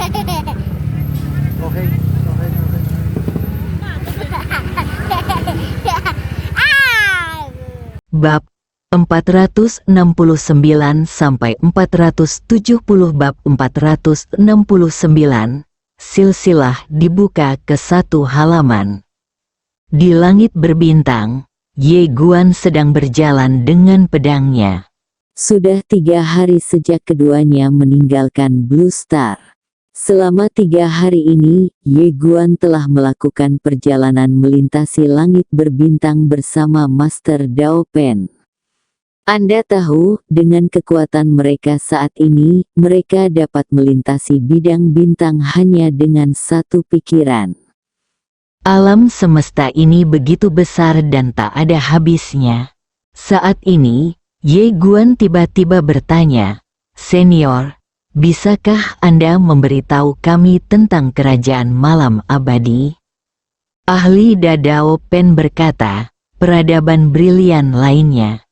Okay, okay, okay. Bab 469 sampai 470. Bab 469, silsilah dibuka ke satu halaman. Di langit berbintang, Ye Guan sedang berjalan dengan pedangnya. Sudah 3 hari sejak keduanya meninggalkan Blue Star. Selama 3 hari ini, Ye Guan telah melakukan perjalanan melintasi langit berbintang bersama Master Dao Pen. Anda tahu, dengan kekuatan mereka saat ini, mereka dapat melintasi bidang bintang hanya dengan satu pikiran. Alam semesta ini begitu besar dan tak ada habisnya. Saat ini, Ye Guan tiba-tiba bertanya, "Senior, bisakah Anda memberitahu kami tentang kerajaan malam abadi?" Ahli Dao Pen berkata, "Peradaban brilian lainnya."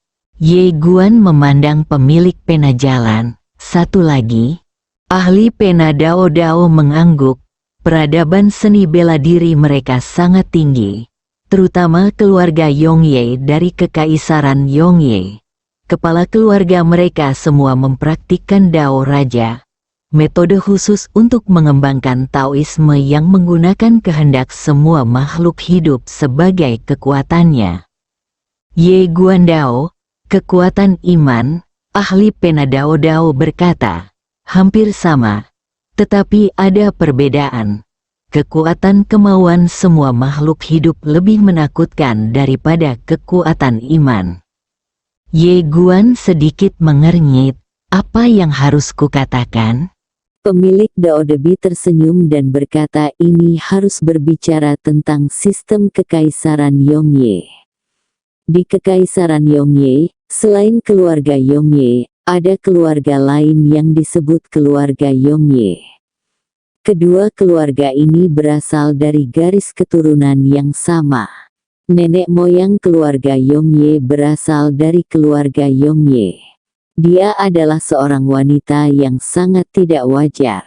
Ye Guan memandang pemilik pena jalan. Satu lagi, ahli pena Dao mengangguk. Peradaban seni bela diri mereka sangat tinggi, terutama keluarga Yongye dari Kekaisaran Yongye. Kepala keluarga mereka semua mempraktikkan Dao Raja, metode khusus untuk mengembangkan Taoisme yang menggunakan kehendak semua makhluk hidup sebagai kekuatannya. Ye Guan Dao, kekuatan iman, ahli pena Dao berkata, hampir sama, tetapi ada perbedaan. Kekuatan kemauan semua makhluk hidup lebih menakutkan daripada kekuatan iman. Ye Guan sedikit mengernyit, apa yang harus kukatakan? Pemilik Dao Debi tersenyum dan berkata ini harus berbicara tentang sistem Kekaisaran Yongye. Di Kekaisaran Yongye, selain keluarga Yongye, ada keluarga lain yang disebut keluarga Yongye. Kedua keluarga ini berasal dari garis keturunan yang sama. Nenek moyang keluarga Yongye berasal dari keluarga Yongye. Dia adalah seorang wanita yang sangat tidak wajar.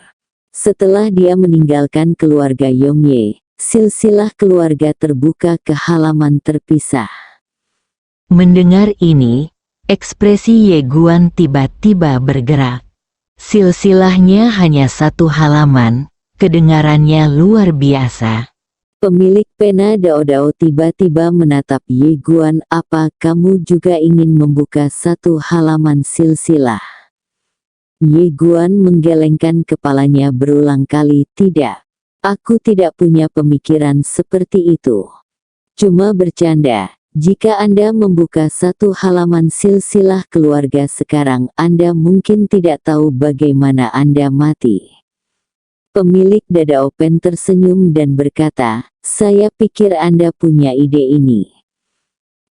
Setelah dia meninggalkan keluarga Yongye, silsilah keluarga terbuka ke halaman terpisah. Mendengar ini, ekspresi Ye Guan tiba-tiba bergerak. Silsilahnya hanya satu halaman, kedengarannya luar biasa. Pemilik pena Dao tiba-tiba menatap Ye Guan, apa kamu juga ingin membuka satu halaman silsilah? Ye Guan menggelengkan kepalanya berulang kali, tidak. Aku tidak punya pemikiran seperti itu. Cuma bercanda, jika Anda membuka satu halaman silsilah keluarga sekarang, Anda mungkin tidak tahu bagaimana Anda mati. Pemilik Dao Pen tersenyum dan berkata, saya pikir Anda punya ide ini.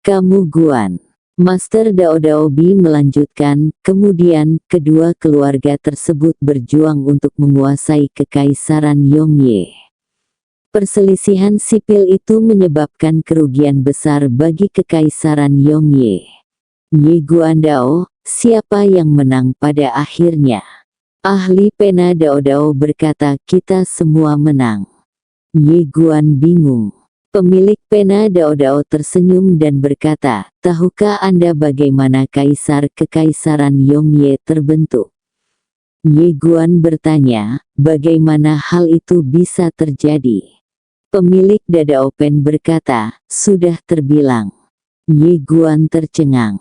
Kamu Guan. Master Dao Bi melanjutkan, kemudian kedua keluarga tersebut berjuang untuk menguasai Kekaisaran Yongye. Perselisihan sipil itu menyebabkan kerugian besar bagi Kekaisaran Yongye. Ye Guan Dao, siapa yang menang pada akhirnya? Ahli pena Dao berkata kita semua menang. Ye Guan bingung. Pemilik pena Dao tersenyum dan berkata, tahukah Anda bagaimana Kaisar Kekaisaran Yongye terbentuk? Ye Guan bertanya, bagaimana hal itu bisa terjadi? Pemilik Dao Pen berkata, sudah terbilang. Ye Guan tercengang.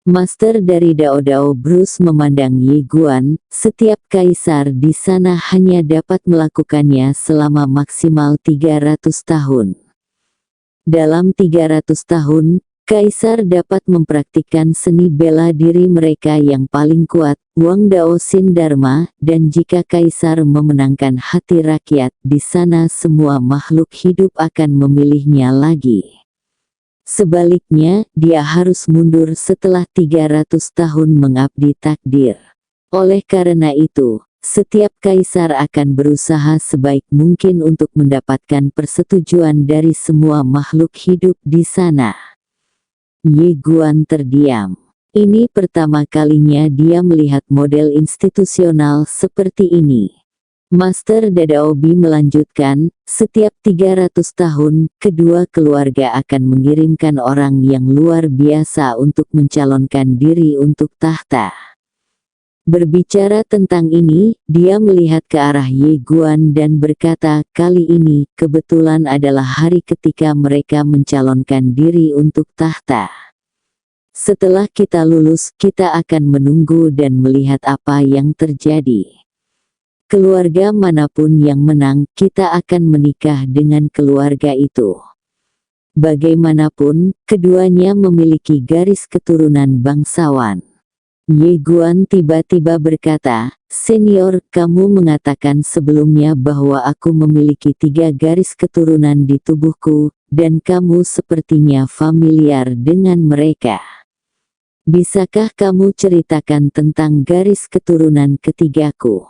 Master dari Dao Bruce memandang Ye Guan, setiap kaisar di sana hanya dapat melakukannya selama maksimal 300 tahun. Dalam 300 tahun, kaisar dapat mempraktikkan seni bela diri mereka yang paling kuat, Wang Dao Sin Dharma, dan jika kaisar memenangkan hati rakyat, di sana semua makhluk hidup akan memilihnya lagi. Sebaliknya, dia harus mundur setelah 300 tahun mengabdi takdir. Oleh karena itu, setiap kaisar akan berusaha sebaik mungkin untuk mendapatkan persetujuan dari semua makhluk hidup di sana. Ye Guan terdiam. Ini pertama kalinya dia melihat model institusional seperti ini. Master Dadaobi melanjutkan, setiap 300 tahun, kedua keluarga akan mengirimkan orang yang luar biasa untuk mencalonkan diri untuk tahta. Berbicara tentang ini, dia melihat ke arah Ye Guan dan berkata, kali ini, kebetulan adalah hari ketika mereka mencalonkan diri untuk tahta. Setelah kita lulus, kita akan menunggu dan melihat apa yang terjadi. Keluarga manapun yang menang, kita akan menikah dengan keluarga itu. Bagaimanapun, keduanya memiliki garis keturunan bangsawan. Ye Guan tiba-tiba berkata, "Senior, kamu mengatakan sebelumnya bahwa aku memiliki 3 garis keturunan di tubuhku, dan kamu sepertinya familiar dengan mereka. Bisakah kamu ceritakan tentang garis keturunan ketigaku?"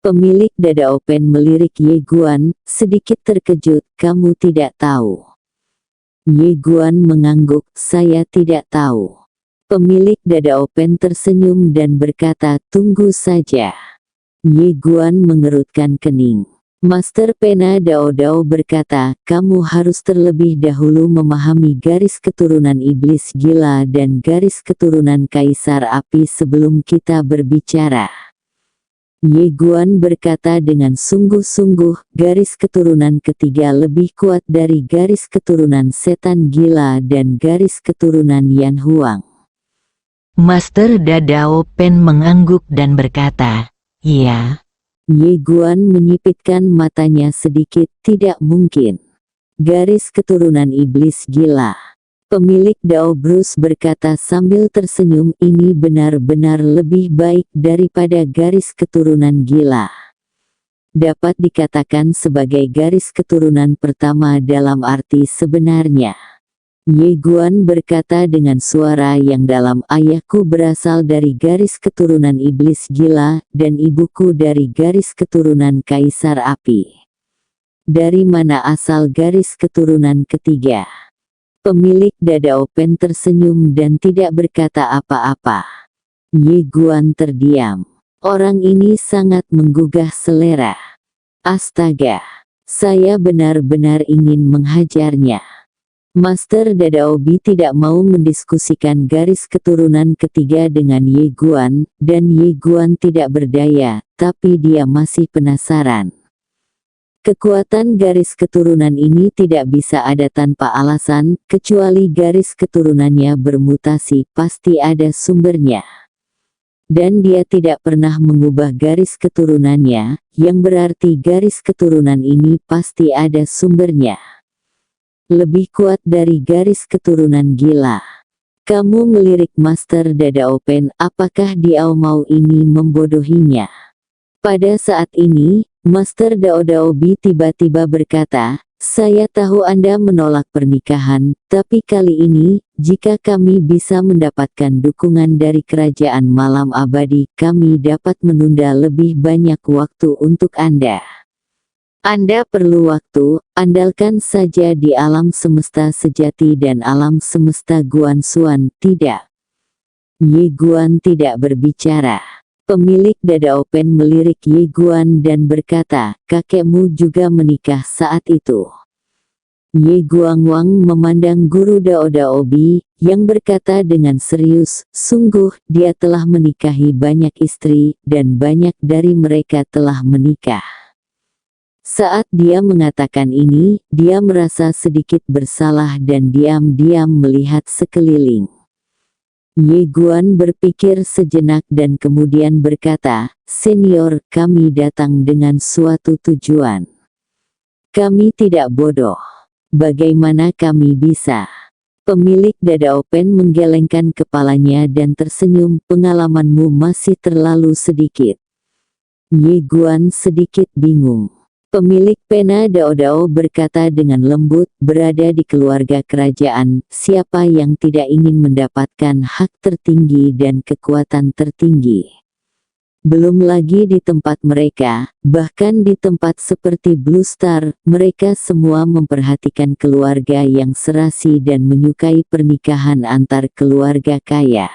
Pemilik Dada Open melirik Ye Guan, sedikit terkejut, "Kamu tidak tahu?" Ye Guan mengangguk, "Saya tidak tahu." Pemilik Dada Open tersenyum dan berkata, "Tunggu saja." Ye Guan mengerutkan kening. Master Pena Dao Dao berkata, "Kamu harus terlebih dahulu memahami garis keturunan iblis gila dan garis keturunan kaisar api sebelum kita berbicara." Ye Guan berkata dengan sungguh-sungguh, garis keturunan ketiga lebih kuat dari garis keturunan setan gila dan garis keturunan Yan Huang. Master Dadao Pen mengangguk dan berkata, "Iya." Ye Guan menyipitkan matanya sedikit, "Tidak mungkin. Garis keturunan iblis gila." Pemilik Dao Bruce berkata sambil tersenyum, "Ini benar-benar lebih baik daripada garis keturunan gila. Dapat dikatakan sebagai garis keturunan pertama dalam arti sebenarnya." Ye Guan berkata dengan suara yang dalam, "Ayahku berasal dari garis keturunan iblis gila, dan ibuku dari garis keturunan kaisar api. Dari mana asal garis keturunan ketiga?" Pemilik Dada Open tersenyum dan tidak berkata apa-apa. Ye Guan terdiam. Orang ini sangat menggugah selera. Astaga, saya benar-benar ingin menghajarnya. Master Dadaobi tidak mau mendiskusikan garis keturunan ketiga dengan Ye Guan, dan Ye Guan tidak berdaya, tapi dia masih penasaran. Kekuatan garis keturunan ini tidak bisa ada tanpa alasan, kecuali garis keturunannya bermutasi, pasti ada sumbernya. Dan dia tidak pernah mengubah garis keturunannya, yang berarti garis keturunan ini pasti ada sumbernya. Lebih kuat dari garis keturunan gila. Kamu melirik Master Dada Open, apakah dia mau ini membodohinya? Pada saat ini, Master Dao Daobi tiba-tiba berkata, "Saya tahu Anda menolak pernikahan, tapi kali ini, jika kami bisa mendapatkan dukungan dari Kerajaan Malam Abadi, kami dapat menunda lebih banyak waktu untuk Anda. Anda perlu waktu, andalkan saja di alam semesta sejati dan alam semesta Guan Xuan, tidak." Ye Guan tidak berbicara. Pemilik Dada Open melirik Ye Guan dan berkata, "Kakekmu juga menikah saat itu?" Ye Guangwang memandang guru Dao Daobi, yang berkata dengan serius, "Sungguh, dia telah menikahi banyak istri, dan banyak dari mereka telah menikah." Saat dia mengatakan ini, dia merasa sedikit bersalah dan diam-diam melihat sekeliling. Ye Guan berpikir sejenak dan kemudian berkata, "Senior, kami datang dengan suatu tujuan. Kami tidak bodoh. Bagaimana kami bisa?" Pemilik Dada Open menggelengkan kepalanya dan tersenyum, "Pengalamanmu masih terlalu sedikit." Ye Guan sedikit bingung. Pemilik Pena Dao Dao berkata dengan lembut, "Berada di keluarga kerajaan, siapa yang tidak ingin mendapatkan hak tertinggi dan kekuatan tertinggi? Belum lagi di tempat mereka, bahkan di tempat seperti Blue Star, mereka semua memperhatikan keluarga yang serasi dan menyukai pernikahan antar keluarga kaya."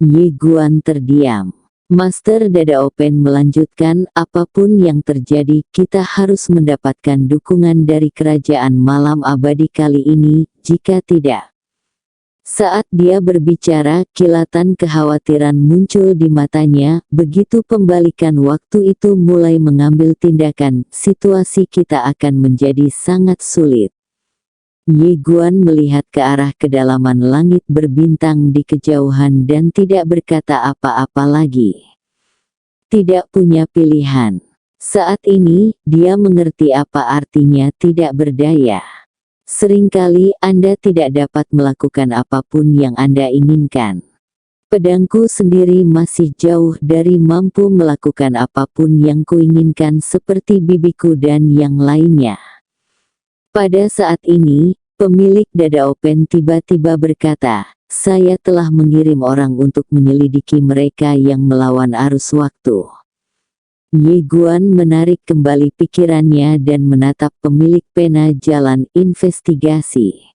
Ye Guan terdiam. Master Dada Open melanjutkan, apapun yang terjadi, kita harus mendapatkan dukungan dari kerajaan malam abadi kali ini, jika tidak. Saat dia berbicara, kilatan kekhawatiran muncul di matanya. Begitu pembalikan waktu itu mulai mengambil tindakan, situasi kita akan menjadi sangat sulit. Ye Guan melihat ke arah kedalaman langit berbintang di kejauhan dan tidak berkata apa-apa lagi. Tidak punya pilihan. Saat ini, dia mengerti apa artinya tidak berdaya. Seringkali Anda tidak dapat melakukan apapun yang Anda inginkan. Pedangku sendiri masih jauh dari mampu melakukan apapun yang kuinginkan seperti bibiku dan yang lainnya. Pada saat ini, pemilik Dada Open tiba-tiba berkata, saya telah mengirim orang untuk menyelidiki mereka yang melawan arus waktu. Ye Guan menarik kembali pikirannya dan menatap pemilik pena jalan investigasi.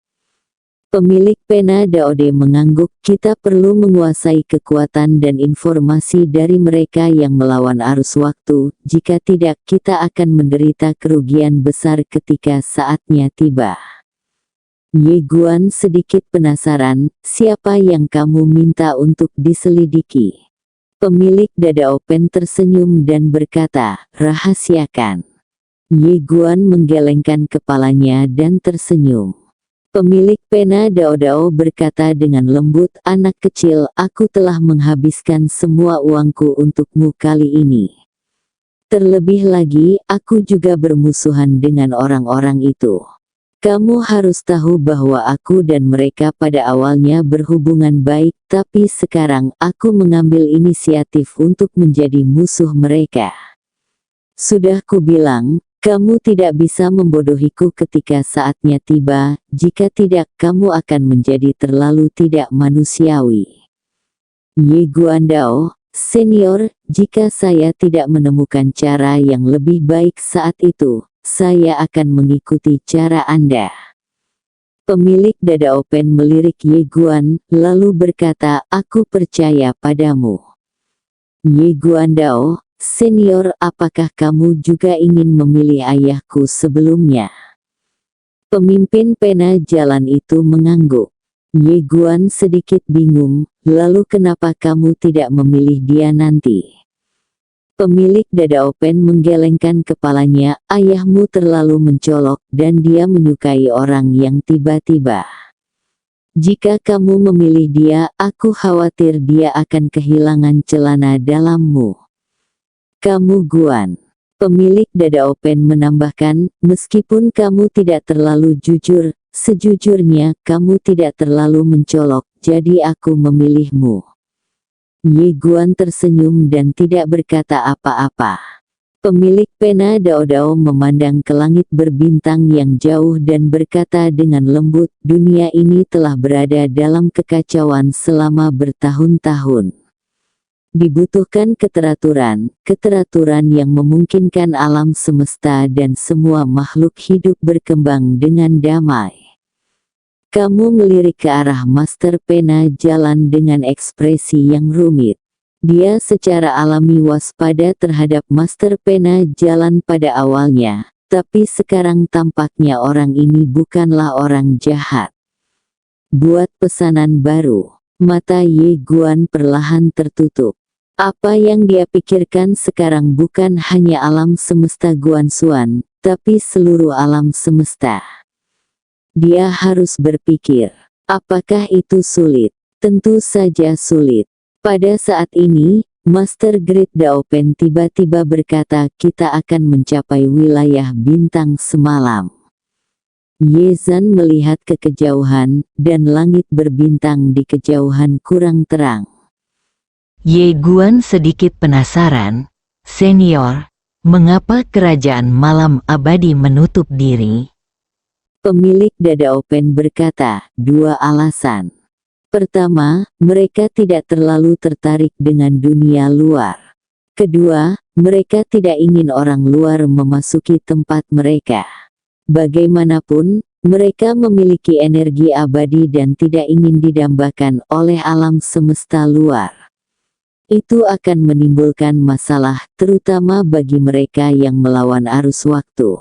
Pemilik pena Daode mengangguk, kita perlu menguasai kekuatan dan informasi dari mereka yang melawan arus waktu, jika tidak kita akan menderita kerugian besar ketika saatnya tiba. Ye Guan sedikit penasaran, siapa yang kamu minta untuk diselidiki? Pemilik Dada Open tersenyum dan berkata, rahasiakan. Ye Guan menggelengkan kepalanya dan tersenyum. Pemilik pena Dao Dao berkata dengan lembut, anak kecil, aku telah menghabiskan semua uangku untukmu kali ini. Terlebih lagi, aku juga bermusuhan dengan orang-orang itu. Kamu harus tahu bahwa aku dan mereka pada awalnya berhubungan baik, tapi sekarang aku mengambil inisiatif untuk menjadi musuh mereka. Sudah kubilang, kamu tidak bisa membodohiku ketika saatnya tiba, jika tidak kamu akan menjadi terlalu tidak manusiawi. Ye Guandao, senior, jika saya tidak menemukan cara yang lebih baik saat itu, saya akan mengikuti cara Anda. Pemilik Dada Open melirik Ye Guan, lalu berkata, aku percaya padamu. Ye Guandao, senior, apakah kamu juga ingin memilih ayahku sebelumnya? Pemimpin pena jalan itu mengangguk. Ye Guan sedikit bingung, lalu kenapa kamu tidak memilih dia nanti? Pemilik Dada Open menggelengkan kepalanya, ayahmu terlalu mencolok dan dia menyukai orang yang tiba-tiba. Jika kamu memilih dia, aku khawatir dia akan kehilangan celana dalammu. Kamu Guan. Pemilik Dada Open menambahkan, meskipun kamu tidak terlalu jujur, sejujurnya kamu tidak terlalu mencolok, jadi aku memilihmu. Ye Guan tersenyum dan tidak berkata apa-apa. Pemilik pena Dao Dao memandang ke langit berbintang yang jauh dan berkata dengan lembut, dunia ini telah berada dalam kekacauan selama bertahun-tahun. Dibutuhkan keteraturan yang memungkinkan alam semesta dan semua makhluk hidup berkembang dengan damai. Kamu melirik ke arah Master Pena jalan dengan ekspresi yang rumit. Dia secara alami waspada terhadap Master Pena jalan pada awalnya, tapi sekarang tampaknya orang ini bukanlah orang jahat. Buat pesanan baru. Mata Ye Guan perlahan tertutup. Apa yang dia pikirkan sekarang bukan hanya alam semesta Guanxuan, tapi seluruh alam semesta. Dia harus berpikir, apakah itu sulit? Tentu saja sulit. Pada saat ini, Master Great Daopen tiba-tiba berkata kita akan mencapai wilayah bintang semalam. Ye Zan melihat ke kejauhan, dan langit berbintang di kejauhan kurang terang. Ye Guan sedikit penasaran, senior, mengapa kerajaan malam abadi menutup diri? Pemilik Dada Open berkata, dua alasan. Pertama, mereka tidak terlalu tertarik dengan dunia luar. Kedua, mereka tidak ingin orang luar memasuki tempat mereka. Bagaimanapun, mereka memiliki energi abadi dan tidak ingin didambakan oleh alam semesta luar. Itu akan menimbulkan masalah, terutama bagi mereka yang melawan arus waktu.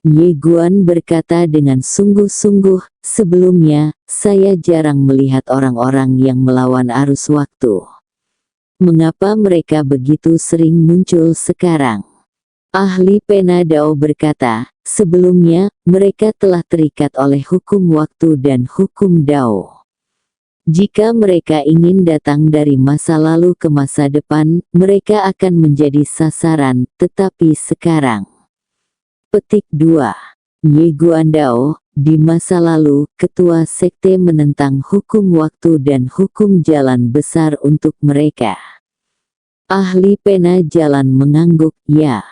Ye Guan berkata dengan sungguh-sungguh, sebelumnya, saya jarang melihat orang-orang yang melawan arus waktu. Mengapa mereka begitu sering muncul sekarang? Ahli pena Dao berkata, sebelumnya, mereka telah terikat oleh hukum waktu dan hukum Dao. Jika mereka ingin datang dari masa lalu ke masa depan, mereka akan menjadi sasaran, tetapi sekarang. Petik 2. Ye Guandao, di masa lalu, ketua sekte menentang hukum waktu dan hukum jalan besar untuk mereka. Ahli pena jalan mengangguk, ya.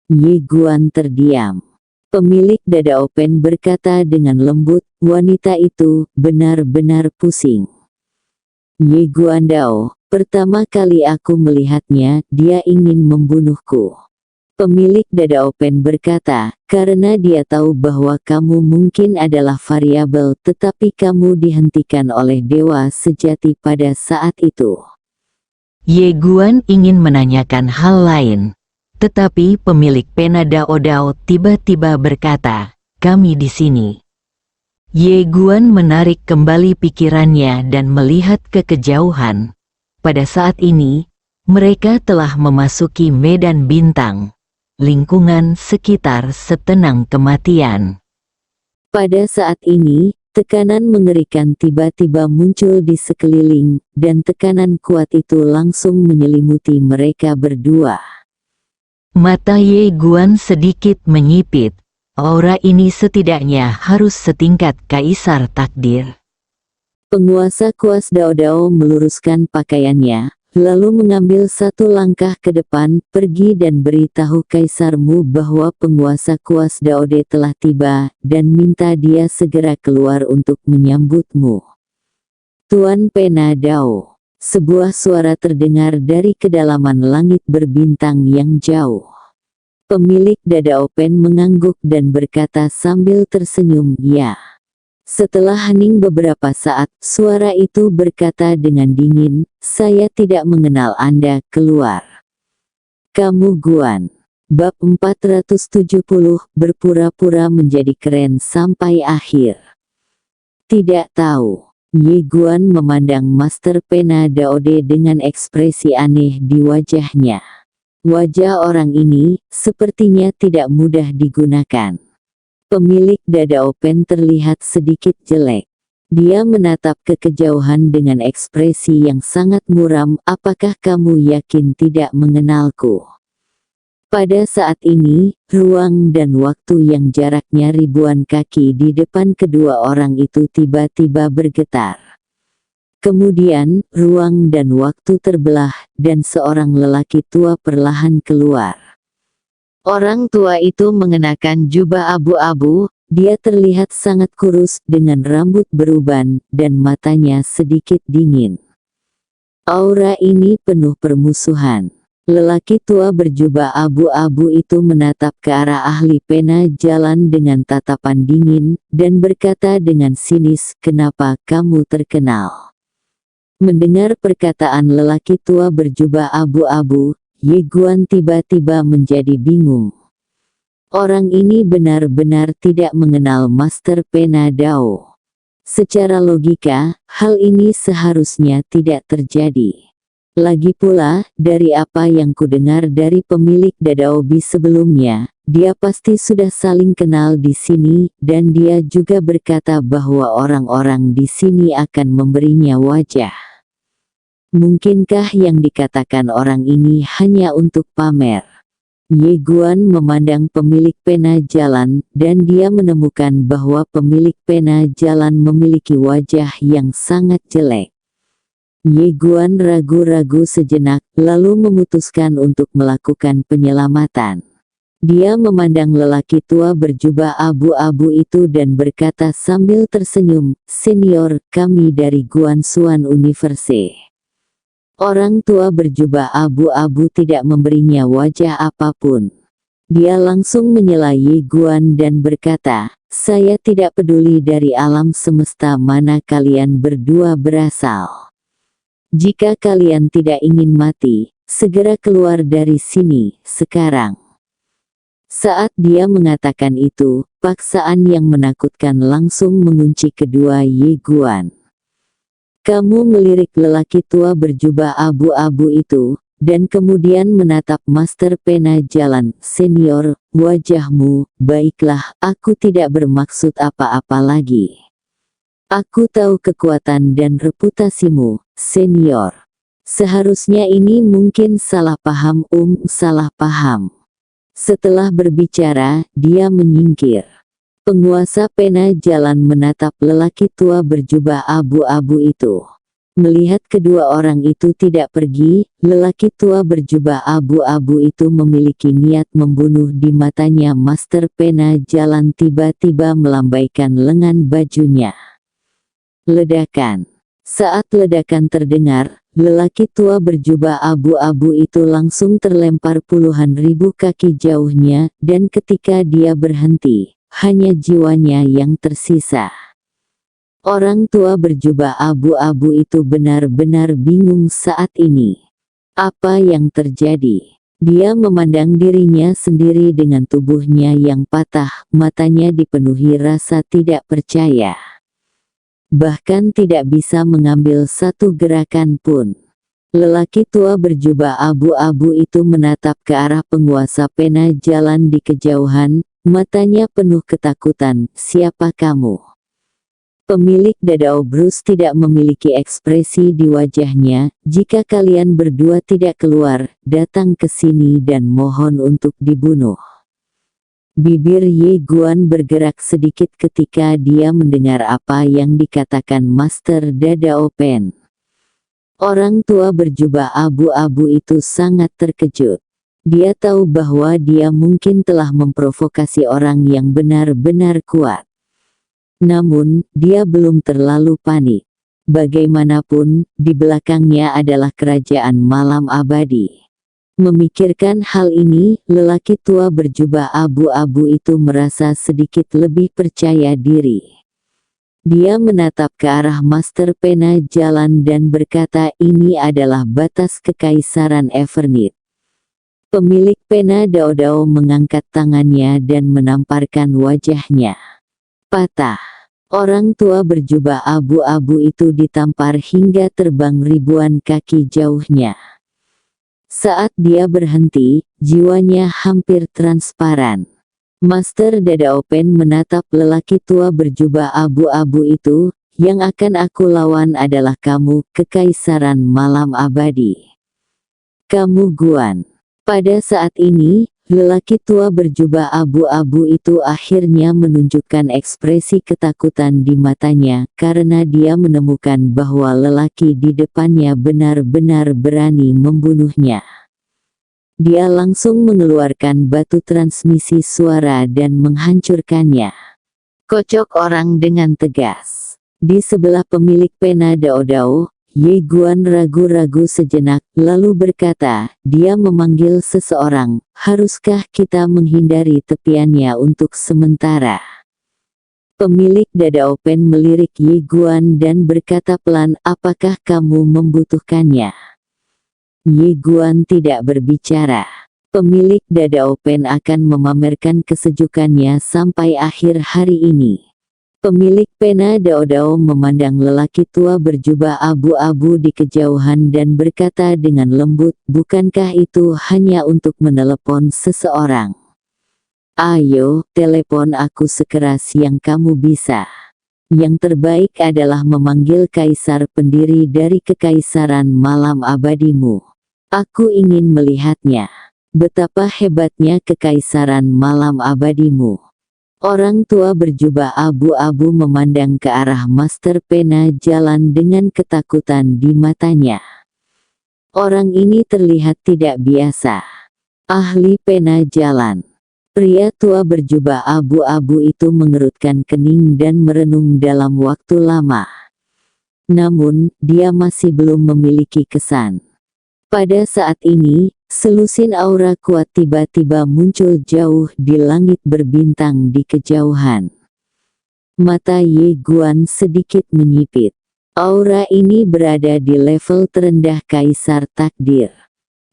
Ye Guan terdiam. Pemilik dada open berkata dengan lembut, wanita itu benar-benar pusing. Ye Guandao, pertama kali aku melihatnya, dia ingin membunuhku. Pemilik dada open berkata, karena dia tahu bahwa kamu mungkin adalah variabel tetapi kamu dihentikan oleh dewa sejati pada saat itu. Ye Guan ingin menanyakan hal lain. Tetapi pemilik pena Dao Dao tiba-tiba berkata, kami di sini. Ye Guan menarik kembali pikirannya dan melihat ke kejauhan. Pada saat ini, mereka telah memasuki medan bintang. Lingkungan sekitar setenang kematian. Pada saat ini, tekanan mengerikan tiba-tiba muncul di sekeliling, dan tekanan kuat itu langsung menyelimuti mereka berdua. Mata Ye Guan sedikit menyipit. Aura ini setidaknya harus setingkat kaisar takdir. Penguasa kuas Dao Dao meluruskan pakaiannya, lalu mengambil satu langkah ke depan, pergi dan beritahu kaisarmu bahwa penguasa kuas Daode telah tiba, dan minta dia segera keluar untuk menyambutmu. Tuan Pena Dao. Sebuah suara terdengar dari kedalaman langit berbintang yang jauh. Pemilik dada open mengangguk dan berkata sambil tersenyum, ya. Setelah hening beberapa saat, suara itu berkata dengan dingin, saya tidak mengenal Anda, keluar. Kamu Guan. Bab 470, berpura-pura menjadi keren sampai akhir. Tidak tahu. Ye Guan memandang Master Pena Daode dengan ekspresi aneh di wajahnya. Wajah orang ini, sepertinya tidak mudah digunakan. Pemilik dada open terlihat sedikit jelek. Dia menatap ke kejauhan dengan ekspresi yang sangat muram, apakah kamu yakin tidak mengenalku? Pada saat ini, ruang dan waktu yang jaraknya ribuan kaki di depan kedua orang itu tiba-tiba bergetar. Kemudian, ruang dan waktu terbelah, dan seorang lelaki tua perlahan keluar. Orang tua itu mengenakan jubah abu-abu, dia terlihat sangat kurus, dengan rambut beruban, dan matanya sedikit dingin. Aura ini penuh permusuhan. Lelaki tua berjubah abu-abu itu menatap ke arah ahli pena jalan dengan tatapan dingin, dan berkata dengan sinis, kenapa kamu terkenal? Mendengar perkataan lelaki tua berjubah abu-abu, Ye Guan tiba-tiba menjadi bingung. Orang ini benar-benar tidak mengenal Master Pena Dao. Secara logika, hal ini seharusnya tidak terjadi. Lagi pula, dari apa yang kudengar dari pemilik Dadaobi sebelumnya, dia pasti sudah saling kenal di sini, dan dia juga berkata bahwa orang-orang di sini akan memberinya wajah. Mungkinkah yang dikatakan orang ini hanya untuk pamer? Ye Guan memandang pemilik pena jalan, dan dia menemukan bahwa pemilik pena jalan memiliki wajah yang sangat jelek. Ye Guan ragu-ragu sejenak, lalu memutuskan untuk melakukan penyelamatan. Dia memandang lelaki tua berjubah abu-abu itu dan berkata sambil tersenyum, "Senior, kami dari Guansuan University." Orang tua berjubah abu-abu tidak memberinya wajah apapun. Dia langsung menyela Ye Guan dan berkata, "Saya tidak peduli dari alam semesta mana kalian berdua berasal. Jika kalian tidak ingin mati, segera keluar dari sini, sekarang. Saat dia mengatakan itu, paksaan yang menakutkan langsung mengunci kedua Ye Guan. Kamu melirik lelaki tua berjubah abu-abu itu, dan kemudian menatap Master Pena Jalan. Senior, wajahmu, baiklah, aku tidak bermaksud apa-apa lagi. Aku tahu kekuatan dan reputasimu, senior. Seharusnya ini mungkin salah paham, salah paham. Setelah berbicara, dia menyingkir. Penguasa Pena Jalan menatap lelaki tua berjubah abu-abu itu. Melihat kedua orang itu tidak pergi, lelaki tua berjubah abu-abu itu memiliki niat membunuh. Di matanya Master Pena Jalan tiba-tiba melambaikan lengan bajunya. Ledakan. Saat ledakan terdengar, lelaki tua berjubah abu-abu itu langsung terlempar puluhan ribu kaki jauhnya, dan ketika dia berhenti, hanya jiwanya yang tersisa. Orang tua berjubah abu-abu itu benar-benar bingung saat ini. Apa yang terjadi? Dia memandang dirinya sendiri dengan tubuhnya yang patah, matanya dipenuhi rasa tidak percaya. Bahkan tidak bisa mengambil satu gerakan pun. Lelaki tua berjubah abu-abu itu menatap ke arah penguasa Pena Jalan di kejauhan, matanya penuh ketakutan. Siapa kamu? Pemilik Dadao Bruce tidak memiliki ekspresi di wajahnya. Jika kalian berdua tidak keluar, datang ke sini dan mohon untuk dibunuh. Bibir Ye Guan bergerak sedikit ketika dia mendengar apa yang dikatakan Master Dadao Pen. Orang tua berjubah abu-abu itu sangat terkejut. Dia tahu bahwa dia mungkin telah memprovokasi orang yang benar-benar kuat. Namun, dia belum terlalu panik. Bagaimanapun, di belakangnya adalah kerajaan malam abadi. Memikirkan hal ini, lelaki tua berjubah abu-abu itu merasa sedikit lebih percaya diri. Dia menatap ke arah Master Pena Jalan dan berkata, ini adalah batas kekaisaran Evernit. Pemilik Pena Dao mengangkat tangannya dan menamparkan wajahnya. Patah. Orang tua berjubah abu-abu itu ditampar hingga terbang ribuan kaki jauhnya. Saat dia berhenti, jiwanya hampir transparan. Master Dadao Pen menatap lelaki tua berjubah abu-abu itu, yang akan aku lawan adalah kamu, kekaisaran malam abadi. Kamu Guan. Pada saat ini, lelaki tua berjubah abu-abu itu akhirnya menunjukkan ekspresi ketakutan di matanya, karena dia menemukan bahwa lelaki di depannya benar-benar berani membunuhnya. Dia langsung mengeluarkan batu transmisi suara dan menghancurkannya. Kocok orang dengan tegas. Di sebelah pemilik Pena Dao, Ye Guan ragu-ragu sejenak, lalu berkata, dia memanggil seseorang, haruskah kita menghindari tepiannya untuk sementara? Pemilik Dadao Pen melirik Ye Guan dan berkata pelan, apakah kamu membutuhkannya? Ye Guan tidak berbicara. Pemilik Dadao Pen akan memamerkan kesejukannya sampai akhir hari ini. Pemilik Pena Dao memandang lelaki tua berjubah abu-abu di kejauhan dan berkata dengan lembut, bukankah itu hanya untuk menelepon seseorang? Ayo, telepon aku sekeras yang kamu bisa. Yang terbaik adalah memanggil kaisar pendiri dari kekaisaran malam abadimu. Aku ingin melihatnya. Betapa hebatnya kekaisaran malam abadimu. Orang tua berjubah abu-abu memandang ke arah Master Pena Jalan dengan ketakutan di matanya. Orang ini terlihat tidak biasa. Ahli Pena Jalan. Pria tua berjubah abu-abu itu mengerutkan kening dan merenung dalam waktu lama. Namun, dia masih belum memiliki kesan. Pada saat ini, selusin aura kuat tiba-tiba muncul jauh di langit berbintang di kejauhan. Mata Ye Guan sedikit menyipit. Aura ini berada di level terendah Kaisar Takdir.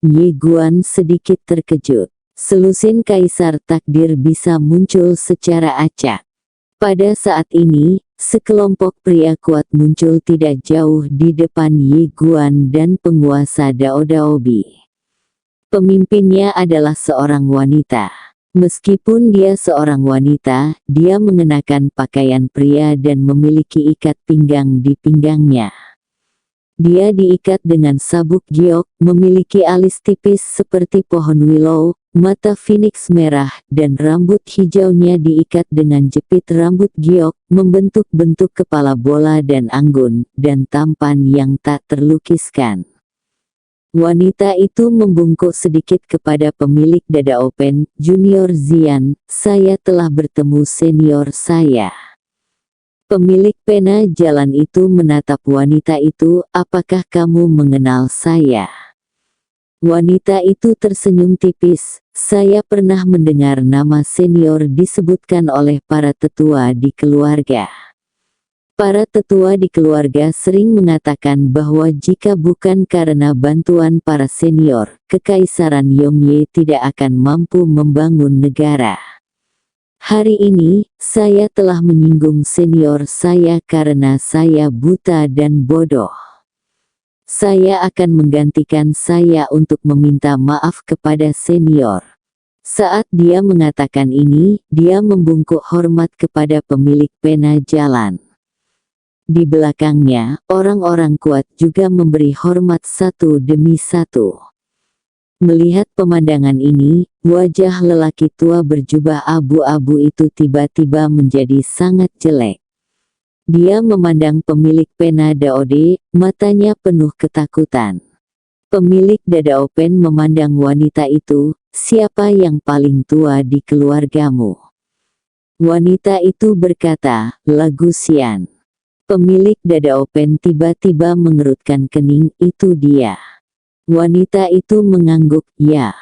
Ye Guan sedikit terkejut. Selusin Kaisar Takdir bisa muncul secara acak. Pada saat ini, sekelompok pria kuat muncul tidak jauh di depan Ye Guan dan penguasa Dao Daobi. Pemimpinnya adalah seorang wanita. Meskipun dia seorang wanita, dia mengenakan pakaian pria dan memiliki ikat pinggang di pinggangnya. Dia diikat dengan sabuk giok, memiliki alis tipis seperti pohon willow, mata phoenix merah, dan rambut hijaunya diikat dengan jepit rambut giok, membentuk bentuk kepala bola dan anggun, dan tampan yang tak terlukiskan. Wanita itu membungkuk sedikit kepada pemilik dada open, Junior Zian, saya telah bertemu senior saya. Pemilik pena jalan itu menatap wanita itu, apakah kamu mengenal saya? Wanita itu tersenyum tipis, saya pernah mendengar nama senior disebutkan oleh para tetua di keluarga. Para tetua di keluarga sering mengatakan bahwa jika bukan karena bantuan para senior, Kekaisaran Yongye tidak akan mampu membangun negara. Hari ini, saya telah menyinggung senior saya karena saya buta dan bodoh. Saya akan menggantikan saya untuk meminta maaf kepada senior. Saat dia mengatakan ini, dia membungkuk hormat kepada pemilik pena jalan. Di belakangnya, orang-orang kuat juga memberi hormat satu demi satu. Melihat pemandangan ini, wajah lelaki tua berjubah abu-abu itu tiba-tiba menjadi sangat jelek. Dia memandang pemilik pena Daode, matanya penuh ketakutan. Pemilik dada open memandang wanita itu, siapa yang paling tua di keluargamu? Wanita itu berkata, Lagu Xian. Pemilik dada open tiba-tiba mengerutkan kening, itu dia. Wanita itu mengangguk, ya.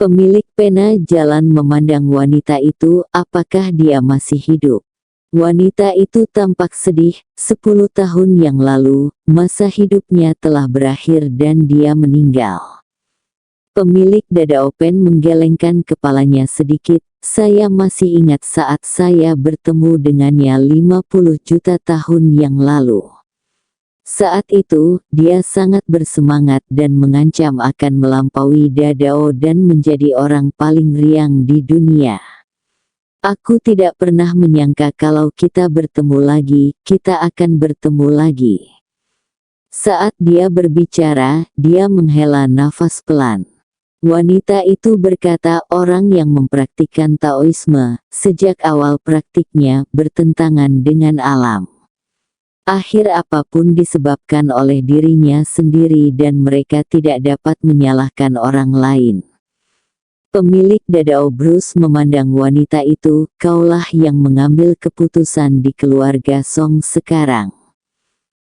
Pemilik pena jalan memandang wanita itu, apakah dia masih hidup? Wanita itu tampak sedih, 10 tahun yang lalu, masa hidupnya telah berakhir dan dia meninggal. Pemilik dada open menggelengkan kepalanya sedikit, saya masih ingat saat saya bertemu dengannya 50 juta tahun yang lalu. Saat itu, dia sangat bersemangat dan mengancam akan melampaui Dadao dan menjadi orang paling riang di dunia. Aku tidak pernah menyangka kalau kita bertemu lagi, kita akan bertemu lagi. Saat dia berbicara, dia menghela nafas pelan. Wanita itu berkata orang yang mempraktikkan Taoisme, sejak awal praktiknya bertentangan dengan alam. Akhir apapun disebabkan oleh dirinya sendiri dan mereka tidak dapat menyalahkan orang lain. Pemilik Dadao Bruce memandang wanita itu, kaulah yang mengambil keputusan di keluarga Song sekarang.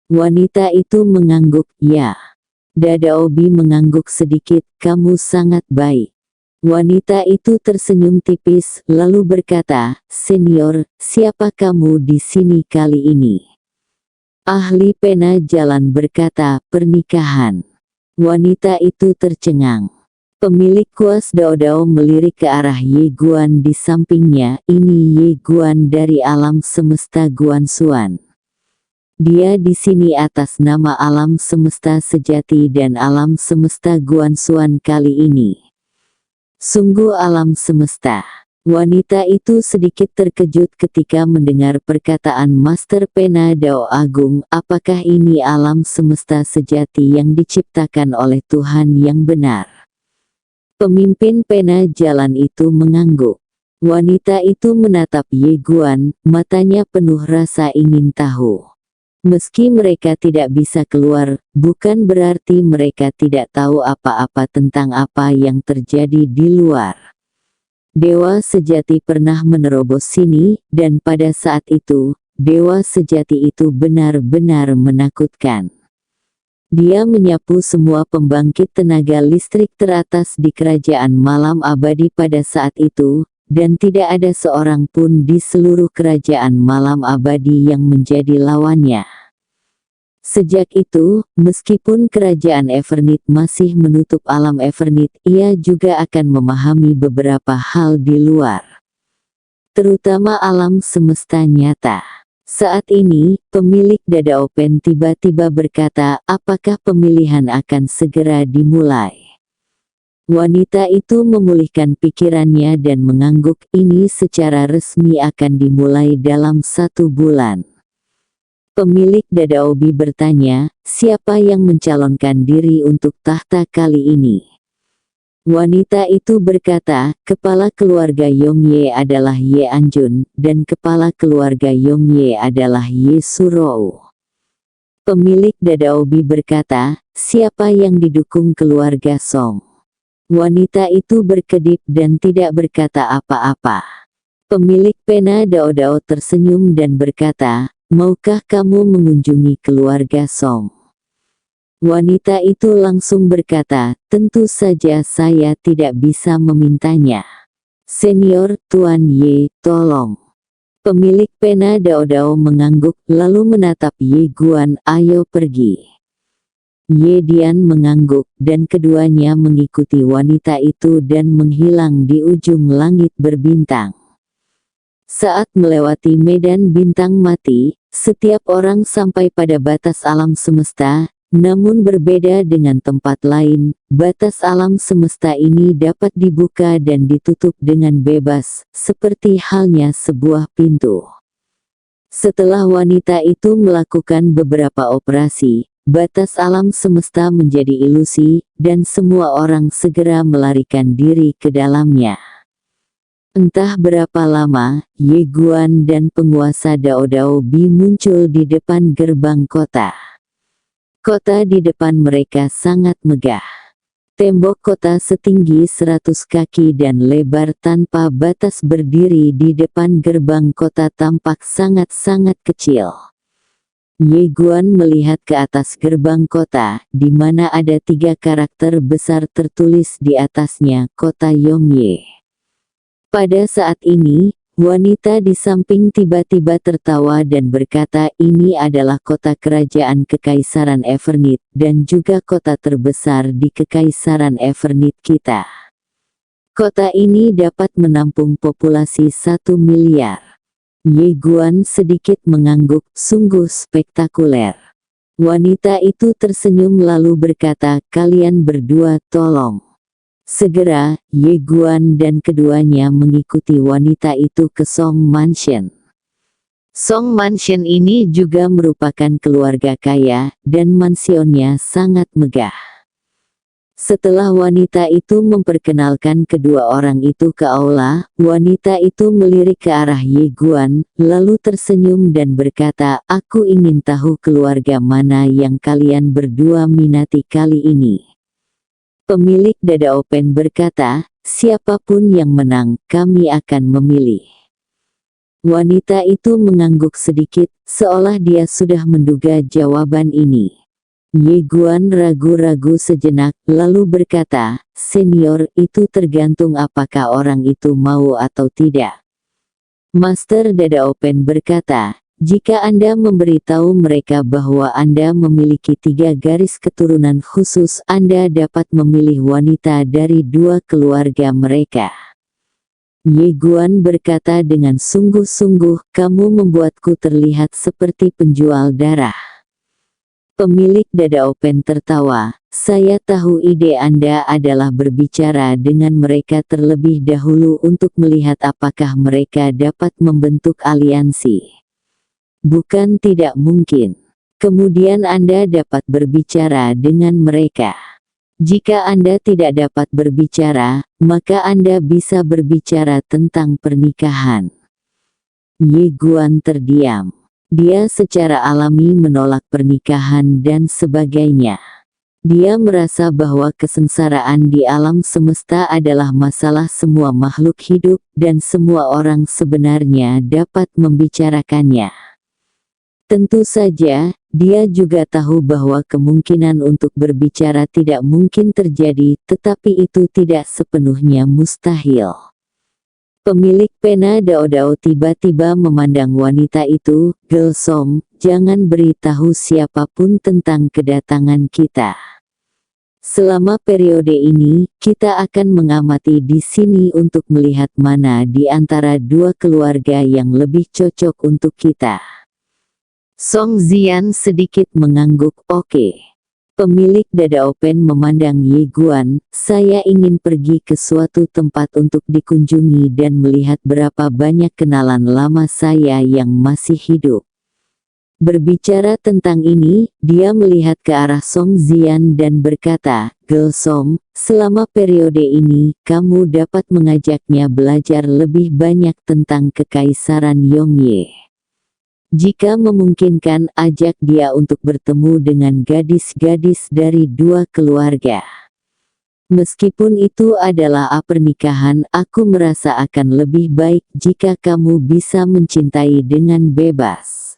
Wanita itu mengangguk, ya. Dadaobi mengangguk sedikit, kamu sangat baik. Wanita itu tersenyum tipis, lalu berkata, senior, siapa kamu di sini kali ini? Ahli pena jalan berkata, pernikahan. Wanita itu tercengang. Pemilik kuas Dao melirik ke arah Ye Guan di sampingnya, ini Ye Guan dari alam semesta Guansuan. Dia di sini atas nama alam semesta sejati dan alam semesta Guansuan kali ini. Sungguh alam semesta. Wanita itu sedikit terkejut ketika mendengar perkataan Master Pena Dao Agung, apakah ini alam semesta sejati yang diciptakan oleh Tuhan yang benar? Pemimpin pena jalan itu mengangguk. Wanita itu menatap Ye Guan, matanya penuh rasa ingin tahu. Meski mereka tidak bisa keluar, bukan berarti mereka tidak tahu apa-apa tentang apa yang terjadi di luar. Dewa sejati pernah menerobos sini, dan pada saat itu, dewa sejati itu benar-benar menakutkan. Dia menyapu semua pembangkit tenaga listrik teratas di kerajaan malam abadi pada saat itu, dan tidak ada seorang pun di seluruh kerajaan malam abadi yang menjadi lawannya. Sejak itu, meskipun kerajaan Evernit masih menutup alam Evernit, ia juga akan memahami beberapa hal di luar, terutama alam semesta nyata. Saat ini, pemilik Dada Open tiba-tiba berkata, apakah pemilihan akan segera dimulai? Wanita itu memulihkan pikirannya dan mengangguk, ini secara resmi akan dimulai dalam 1 bulan. Pemilik Dada Obi bertanya, siapa yang mencalonkan diri untuk tahta kali ini? Wanita itu berkata, kepala keluarga Yongye adalah Ye Anjun, dan kepala keluarga Yongye adalah Ye Surou. Pemilik Dada Obi berkata, siapa yang didukung keluarga Song? Wanita itu berkedip dan tidak berkata apa-apa. Pemilik pena Dao Dao tersenyum dan berkata, maukah kamu mengunjungi keluarga Song? Wanita itu langsung berkata, tentu saja saya tidak bisa memintanya. Senior Tuan Ye, tolong. Pemilik pena Dao Dao mengangguk lalu menatap Ye Guan, ayo pergi. Ye Dian mengangguk dan keduanya mengikuti wanita itu dan menghilang di ujung langit berbintang. Saat melewati medan bintang mati, setiap orang sampai pada batas alam semesta, namun berbeda dengan tempat lain, batas alam semesta ini dapat dibuka dan ditutup dengan bebas, seperti halnya sebuah pintu. Setelah wanita itu melakukan beberapa operasi, batas alam semesta menjadi ilusi, dan semua orang segera melarikan diri ke dalamnya. Entah berapa lama, Ye Guan dan penguasa Dao Dao Bi muncul di depan gerbang kota. Kota di depan mereka sangat megah. Tembok kota setinggi 100 kaki dan lebar tanpa batas berdiri di depan gerbang kota tampak sangat-sangat kecil. Ye Guan melihat ke atas gerbang kota, di mana ada 3 karakter besar tertulis di atasnya, kota Yongye. Pada saat ini, wanita di samping tiba-tiba tertawa dan berkata ini adalah kota kerajaan Kekaisaran Evernit dan juga kota terbesar di Kekaisaran Evernit kita. Kota ini dapat menampung populasi 1 miliar. Ye Guan sedikit mengangguk, sungguh spektakuler. Wanita itu tersenyum lalu berkata, kalian berdua tolong. Segera, Ye Guan dan keduanya mengikuti wanita itu ke Song Mansion. Song Mansion ini juga merupakan keluarga kaya, dan mansionnya sangat megah. Setelah wanita itu memperkenalkan kedua orang itu ke aula, wanita itu melirik ke arah Ye Guan, lalu tersenyum dan berkata, aku ingin tahu keluarga mana yang kalian berdua minati kali ini. Pemilik Dada Open berkata, siapapun yang menang, kami akan memilih. Wanita itu mengangguk sedikit, seolah dia sudah menduga jawaban ini. Ye Guan ragu-ragu sejenak, lalu berkata, senior, itu tergantung apakah orang itu mau atau tidak. Master Dada Open berkata, jika Anda memberitahu mereka bahwa Anda memiliki 3 garis keturunan khusus, Anda dapat memilih wanita dari 2 keluarga mereka. Ye Guan berkata dengan sungguh-sungguh, kamu membuatku terlihat seperti penjual darah. Pemilik Dada Open tertawa, saya tahu ide Anda adalah berbicara dengan mereka terlebih dahulu untuk melihat apakah mereka dapat membentuk aliansi. Bukan tidak mungkin. Kemudian Anda dapat berbicara dengan mereka. Jika Anda tidak dapat berbicara, maka Anda bisa berbicara tentang pernikahan. Ye Guan terdiam. Dia secara alami menolak pernikahan dan sebagainya. Dia merasa bahwa kesengsaraan di alam semesta adalah masalah semua makhluk hidup, dan semua orang sebenarnya dapat membicarakannya. Tentu saja, dia juga tahu bahwa kemungkinan untuk berbicara tidak mungkin terjadi, tetapi itu tidak sepenuhnya mustahil. Pemilik pena Dao Dao tiba-tiba memandang wanita itu, Girl Song, jangan beritahu siapapun tentang kedatangan kita. Selama periode ini, kita akan mengamati di sini untuk melihat mana di antara dua keluarga yang lebih cocok untuk kita. Song Zian sedikit mengangguk. Oke. Pemilik Dada Open memandang Ye Guan, saya ingin pergi ke suatu tempat untuk dikunjungi dan melihat berapa banyak kenalan lama saya yang masih hidup. Berbicara tentang ini, dia melihat ke arah Song Zian dan berkata, Girl Song, selama periode ini, kamu dapat mengajaknya belajar lebih banyak tentang Kekaisaran Yongye. Jika memungkinkan, ajak dia untuk bertemu dengan gadis-gadis dari dua keluarga. Meskipun itu adalah pernikahan, aku merasa akan lebih baik jika kamu bisa mencintai dengan bebas.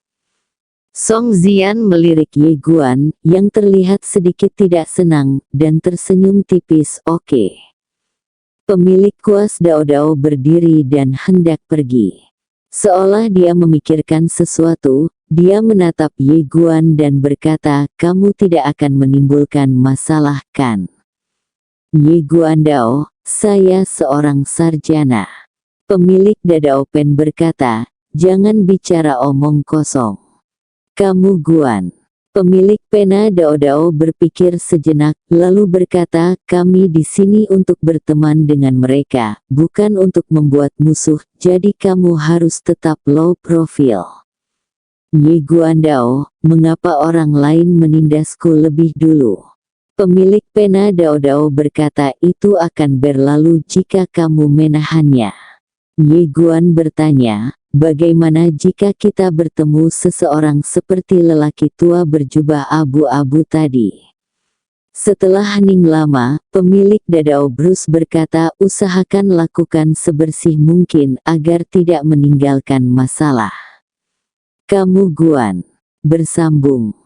Song Zian melirik Ye Guan, yang terlihat sedikit tidak senang, dan tersenyum tipis. Oke. Pemilik kuas Dao Dao berdiri dan hendak pergi. Seolah dia memikirkan sesuatu, dia menatap Ye Guan dan berkata, kamu tidak akan menimbulkan masalah kan? Ye Guan Dao, saya seorang sarjana. Pemilik Dada Open berkata, jangan bicara omong kosong. Kamu Guan. Pemilik pena Dao Dao berpikir sejenak, lalu berkata, kami di sini untuk berteman dengan mereka, bukan untuk membuat musuh, jadi kamu harus tetap low profile. Ye Guan Dao, mengapa orang lain menindasku lebih dulu? Pemilik pena Dao Dao berkata, itu akan berlalu jika kamu menahannya. Ye Guan bertanya, bagaimana jika kita bertemu seseorang seperti lelaki tua berjubah abu-abu tadi? Setelah hening lama, pemilik Dadao Bruce berkata, usahakan lakukan sebersih mungkin agar tidak meninggalkan masalah. Kamu Guan. Bersambung.